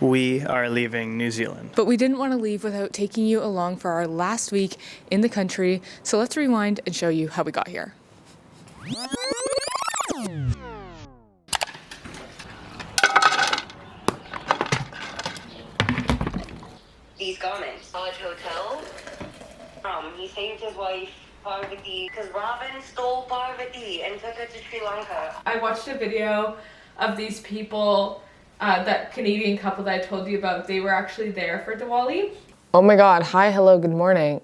We are leaving New Zealand. But we didn't want to leave without taking you along for our last week in the country, so let's rewind and show you how we got here. These garments. Lodge Hotel. He saved his wife, Parvati, because Robin stole Parvati and took her to Sri Lanka. I watched a video of these people, that Canadian couple that I told you about. They were actually there for Diwali. Oh my God, hi, hello, good morning.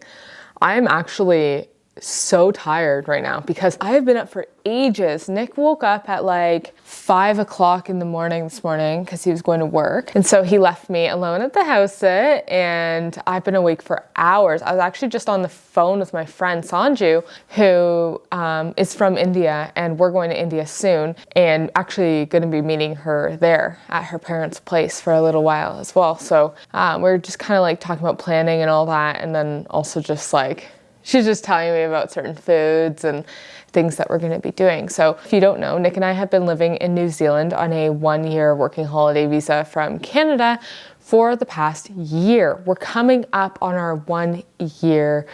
I'm actually so tired right now because I have been up for ages. Nick woke up at like 5 o'clock in the morning this morning because he was going to work. And so he left me alone at the house sit, and I've been awake for hours. I was actually just on the phone with my friend Sanju, who is from India, and we're going to India soon, and actually going to be meeting her there at her parents' place for a little while as well. So we're just kind of like talking about planning and all that, and then also just like she's just telling me about certain foods and things that we're going to be doing. So if you don't know, Nick and I have been living in New Zealand on a 1-year working holiday visa from Canada for the past year. We're coming up on our 1-year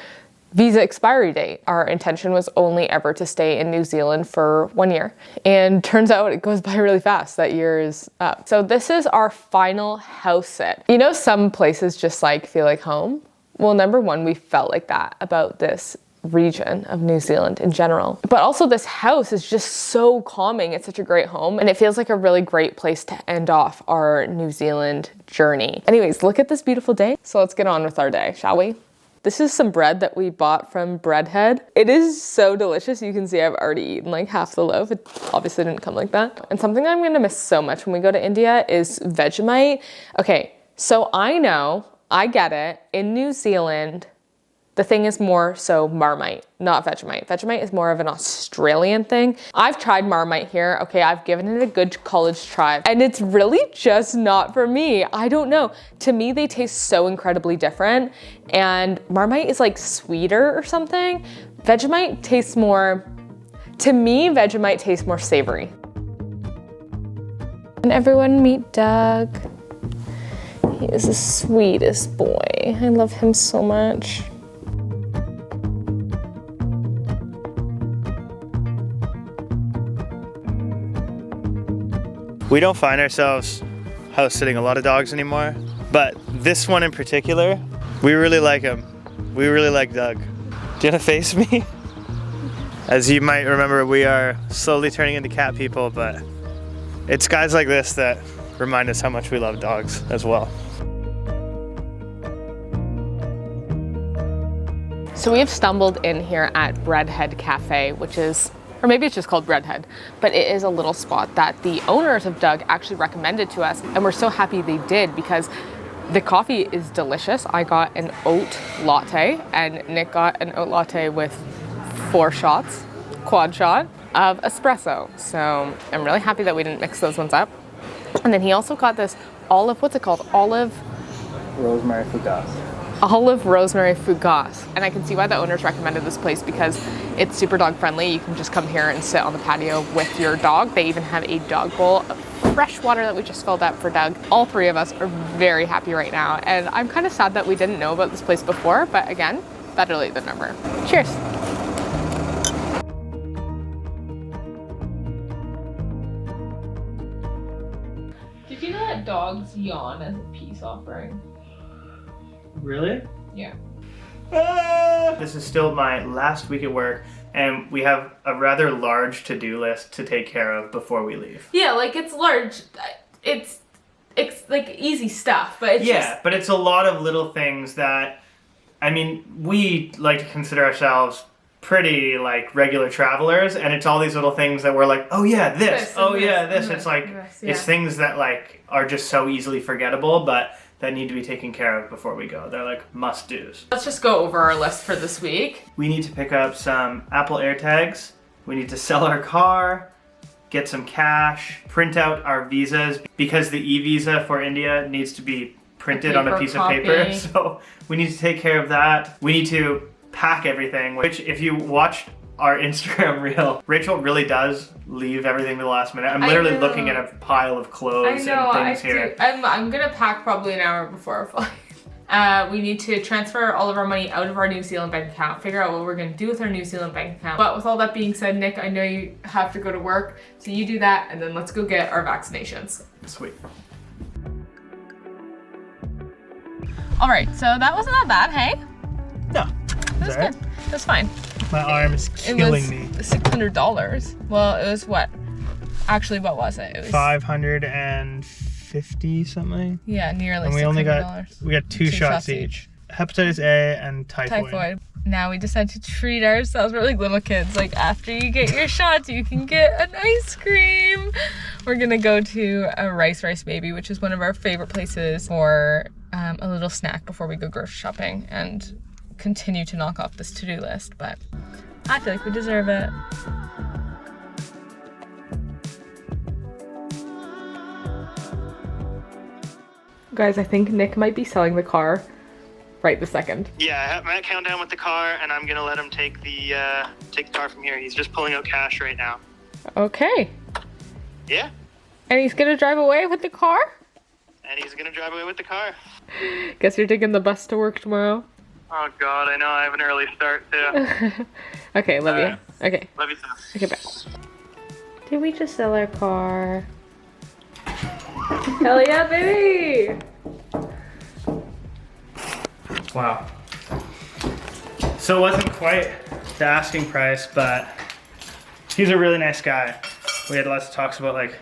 visa expiry date. Our intention was only ever to stay in New Zealand for 1 year. And turns out it goes by really fast. That year is up. So this is our final house sit. You know, some places just like feel like home. Well, number one, we felt like that about this region of New Zealand in general. But also this house is just so calming. It's such a great home, and it feels like a really great place to end off our New Zealand journey. Anyways, look at this beautiful day. So let's get on with our day, shall we? This is some bread that we bought from Breadhead. It is so delicious. You can see I've already eaten like half the loaf. It obviously didn't come like that. And something I'm gonna miss so much when we go to India is Vegemite. Okay, so I get it. In New Zealand, the thing is more so Marmite, not Vegemite. Vegemite is more of an Australian thing. I've tried Marmite here. Okay, I've given it a good college try, and it's really just not for me. I don't know. To me, they taste so incredibly different, and Marmite is like sweeter or something. Vegemite tastes more, to me, Vegemite tastes more savory. And everyone meet Doug. He is the sweetest boy. I love him so much. We don't find ourselves house sitting a lot of dogs anymore, but this one in particular, we really like him. We really like Doug. Do you want to face me? As you might remember, we are slowly turning into cat people, but it's guys like this that remind us how much we love dogs as well. So we have stumbled in here at Breadhead Cafe, which is, or maybe it's just called Breadhead, but it is a little spot that the owners of Doug actually recommended to us, and we're so happy they did because the coffee is delicious. I got an oat latte, and Nick got an oat latte with 4 shots, quad shot of espresso. So I'm really happy that we didn't mix those ones up. And then he also got this olive, what's it called? Rosemary fougasse. Olive rosemary fougasse. And I can see why the owners recommended this place because it's super dog friendly. You can just come here and sit on the patio with your dog. They even have a dog bowl of fresh water that we just filled up for Doug. All 3 of us are very happy right now. And I'm kind of sad that we didn't know about this place before, but again, better late than never. Cheers. Did you know that dogs yawn as a peace offering? Really? Yeah. This is still my last week at work, and we have a rather large to-do list to take care of before we leave. Yeah, like it's large. It's like easy stuff, but it's just... but it's a lot of little things that, I mean, we like to consider ourselves pretty like regular travelers, and it's all these little things that we're like, oh yeah, this, oh yeah, this. It's like, it's things that like are just so easily forgettable, but that need to be taken care of before we go. They're like must-dos. Let's just go over our list for this week. We need to pick up some Apple AirTags. We need to sell our car, get some cash, print out our visas, because the e-visa for India needs to be printed on a piece of paper. So we need to take care of that. We need to pack everything, which if you watched our Instagram reel. Rachel really does leave everything to the last minute. I'm literally looking at a pile of clothes and things here. I'm gonna pack probably an hour before our flight. We need to transfer all of our money out of our New Zealand bank account, figure out what we're gonna do with our New Zealand bank account. But with all that being said, Nick, I know you have to go to work, so you do that, and then let's go get our vaccinations. Sweet. All right, so that wasn't that bad, hey? No. It was good. It was fine. My arm is killing me. It was $600. Well, it was what? Actually, what was it? It was 550 something. Yeah, nearly. And we $600. only got two shots each. Hepatitis A and typhoid. Now we decided to treat ourselves. We're like little kids. Like after you get your shots, you can get an ice cream. We're gonna go to a Rice Baby, which is one of our favorite places for a little snack before we go grocery shopping and continue to knock off this to-do list. But I feel like we deserve it. Guys, I think Nick might be selling the car right this second. Yeah, I'm at countdown with the car, and I'm gonna let him take the car from here. He's just pulling out cash right now. Okay. Yeah. And he's gonna drive away with the car? And he's gonna drive away with the car. Guess you're taking the bus to work tomorrow? Oh God, I know. I have an early start too. Okay, love you. Okay. Love you too. Okay, bye. Did we just sell our car? Hell yeah, baby! Wow. So it wasn't quite the asking price, but he's a really nice guy. We had lots of talks about like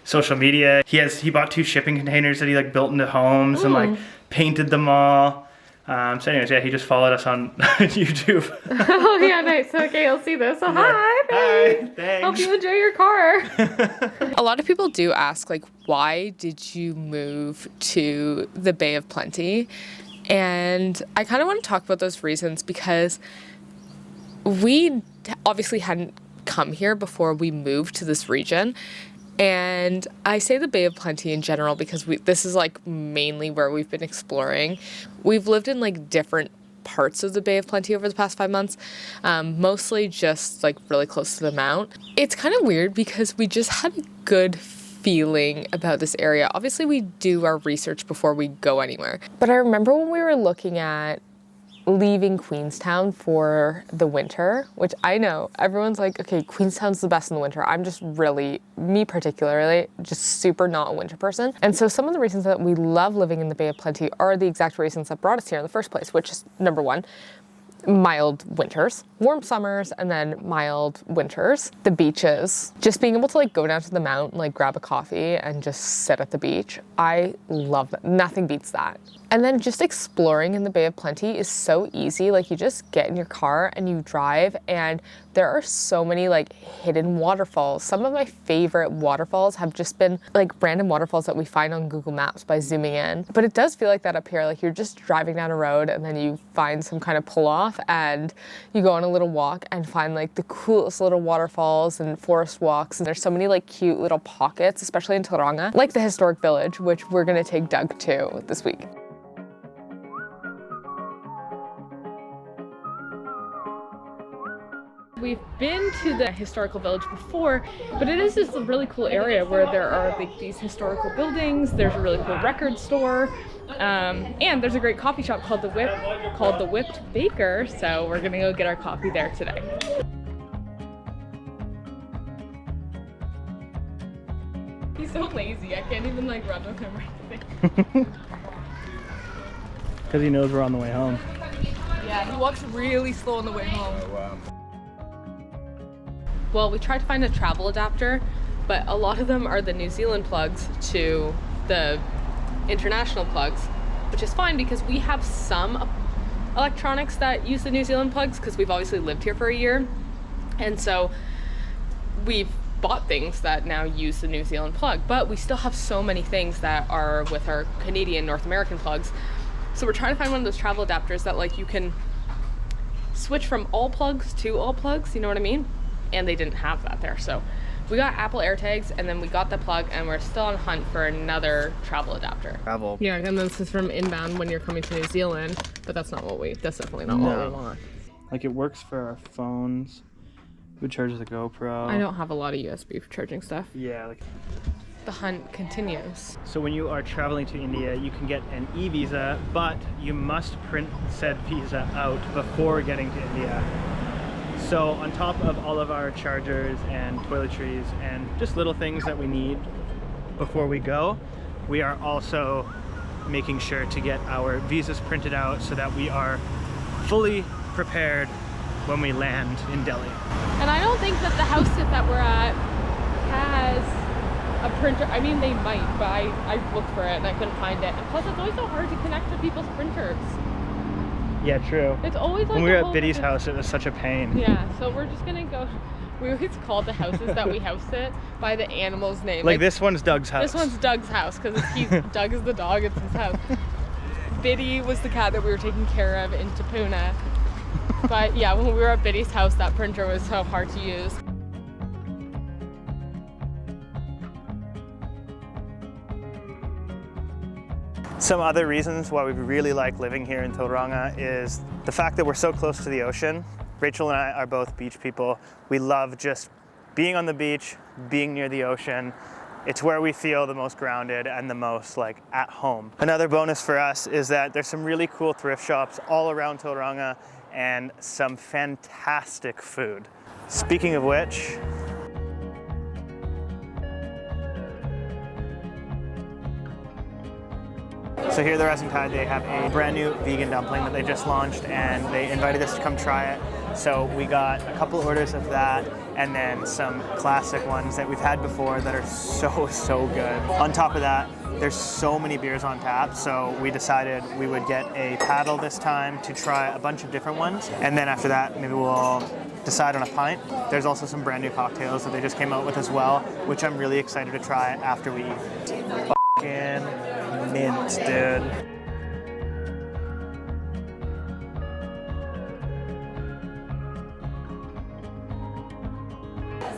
social media. He bought 2 shipping containers that he like built into homes and like painted them all. So anyways, yeah, he just followed us on YouTube. Oh yeah, nice. Okay, I'll see this. Oh, Yeah. hi, baby. Hi, thanks. Hope you enjoy your car. A lot of people do ask, like, why did you move to the Bay of Plenty? And I kind of want to talk about those reasons because we obviously hadn't come here before we moved to this region. And I say the Bay of Plenty in general because this is like mainly where we've been exploring. We've lived in like different parts of the Bay of Plenty over the past 5 months, mostly just like really close to the Mount. It's kind of weird because we just had a good feeling about this area. Obviously we do our research before we go anywhere. But I remember when we were looking at leaving Queenstown for the winter, which I know everyone's like, okay, Queenstown's the best in the winter. I'm just really, me particularly, just super not a winter person. And so some of the reasons that we love living in the Bay of Plenty are the exact reasons that brought us here in the first place, which is number one, mild winters, warm summers, and then mild winters. The beaches, just being able to like go down to the Mount, like grab a coffee and just sit at the beach. I love that. Nothing beats that. And then just exploring in the Bay of Plenty is so easy. Like you just get in your car and you drive, and there are so many like hidden waterfalls. Some of my favorite waterfalls have just been like random waterfalls that we find on Google Maps by zooming in. But it does feel like that up here. Like you're just driving down a road and then you find some kind of pull off and you go on a little walk and find like the coolest little waterfalls and forest walks. And there's so many like cute little pockets, especially in Tauranga, like the historic village, which we're gonna take Doug to this week. We've been to the historical village before, but it is this really cool area where there are like these historical buildings. There's a really cool record store, and there's a great coffee shop called the Whipped Baker. So we're gonna go get our coffee there today. He's so lazy. I can't even like run with him right away. Because he knows we're on the way home. Yeah, he walks really slow on the way home. Oh, wow. Well, we tried to find a travel adapter, but a lot of them are the New Zealand plugs to the international plugs, which is fine because we have some electronics that use the New Zealand plugs because we've obviously lived here for a year. And so we've bought things that now use the New Zealand plug, but we still have so many things that are with our Canadian North American plugs. So we're trying to find one of those travel adapters that like you can switch from all plugs to all plugs, you know what I mean? And they didn't have that there. So we got Apple AirTags and then we got the plug, and we're still on hunt for another travel adapter. Travel. Yeah, and this is from inbound when you're coming to New Zealand, but that's definitely not what we want. Like it works for our phones, would charge the GoPro. I don't have a lot of USB for charging stuff. Yeah, like. The hunt continues. So when you are traveling to India, you can get an e-visa, but you must print said visa out before getting to India. So on top of all of our chargers and toiletries and just little things that we need before we go, we are also making sure to get our visas printed out so that we are fully prepared when we land in Delhi. And I don't think that the house sit that we're at has a printer. I mean, they might, but I looked for it and I couldn't find it. And plus, it's always so hard to connect to people's printers. Yeah, true. It's always like when we were at Biddy's house, it was such a pain. Yeah, so we're just gonna go. We always call the houses that we house sit by the animal's name. Like this one's Doug's house. This one's Doug's house because Doug is the dog. It's his house. Biddy was the cat that we were taking care of in Tapuna. But yeah, when we were at Biddy's house, that printer was so hard to use. Some other reasons why we really like living here in Tauranga is the fact that we're so close to the ocean. Rachel and I are both beach people. We love just being on the beach, being near the ocean. It's where we feel the most grounded and the most like at home. Another bonus for us is that there's some really cool thrift shops all around Tauranga and some fantastic food. Speaking of which, so here at the Rising Tide, they have a brand new vegan dumpling that they just launched and they invited us to come try it. So we got a couple orders of that and then some classic ones that we've had before that are so good. On top of that, there's so many beers on tap, so we decided we would get a paddle this time to try a bunch of different ones. And then after that, maybe we'll decide on a pint. There's also some brand new cocktails that they just came out with as well, which I'm really excited to try after we eat. Fucking mint, dude.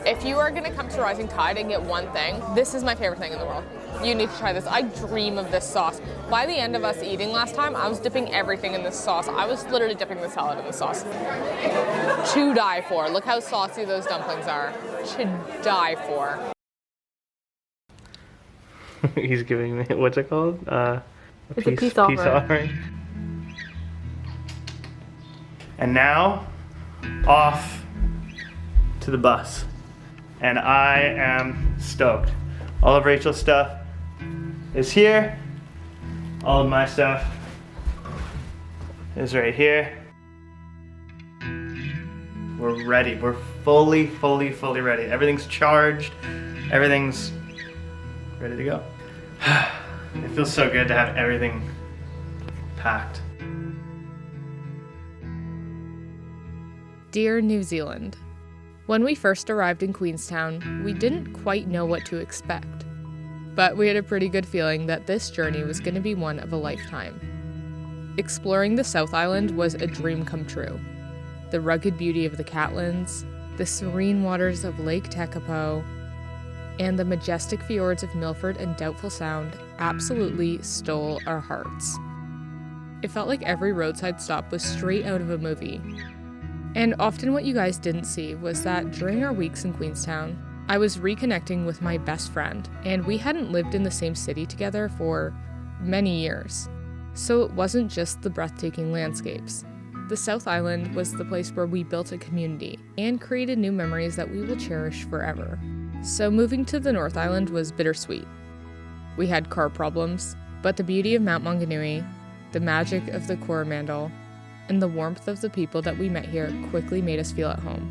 If you are gonna come to Rising Tide and get one thing, this is my favorite thing in the world. You need to try this. I dream of this sauce. By the end of us eating last time, I was dipping everything in this sauce. I was literally dipping the salad in the sauce. To die for. Look how saucy those dumplings are. To die for. He's giving me, what's it called? It's a peace offering. And now, off to the bus. And I am stoked. All of Rachel's stuff is here. All of my stuff is right here. We're ready. We're fully ready. Everything's charged. Everything's ready to go. It feels so good to have everything packed. Dear New Zealand, when we first arrived in Queenstown, we didn't quite know what to expect, but we had a pretty good feeling that this journey was going to be one of a lifetime. Exploring the South Island was a dream come true. The rugged beauty of the Catlins, the serene waters of Lake Tekapo, and the majestic fjords of Milford and Doubtful Sound absolutely stole our hearts. It felt like every roadside stop was straight out of a movie. And often what you guys didn't see was that during our weeks in Queenstown, I was reconnecting with my best friend, and we hadn't lived in the same city together for many years. So it wasn't just the breathtaking landscapes. The South Island was the place where we built a community and created new memories that we will cherish forever. So moving to the North Island was bittersweet. We had car problems, but the beauty of Mount Maunganui, the magic of the Coromandel, and the warmth of the people that we met here quickly made us feel at home.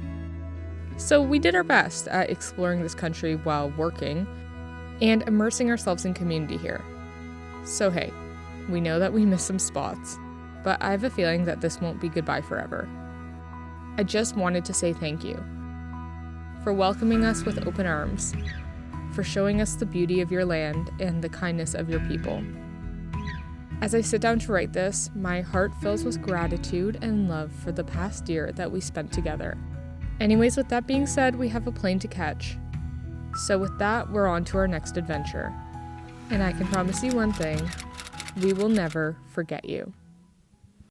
So we did our best at exploring this country while working and immersing ourselves in community here. So hey, we know that we missed some spots, but I have a feeling that this won't be goodbye forever. I just wanted to say thank you for welcoming us with open arms, for showing us the beauty of your land and the kindness of your people. As I sit down to write this, my heart fills with gratitude and love for the past year that we spent together. Anyways, with that being said, we have a plane to catch. So with that, we're on to our next adventure. And I can promise you one thing, we will never forget you.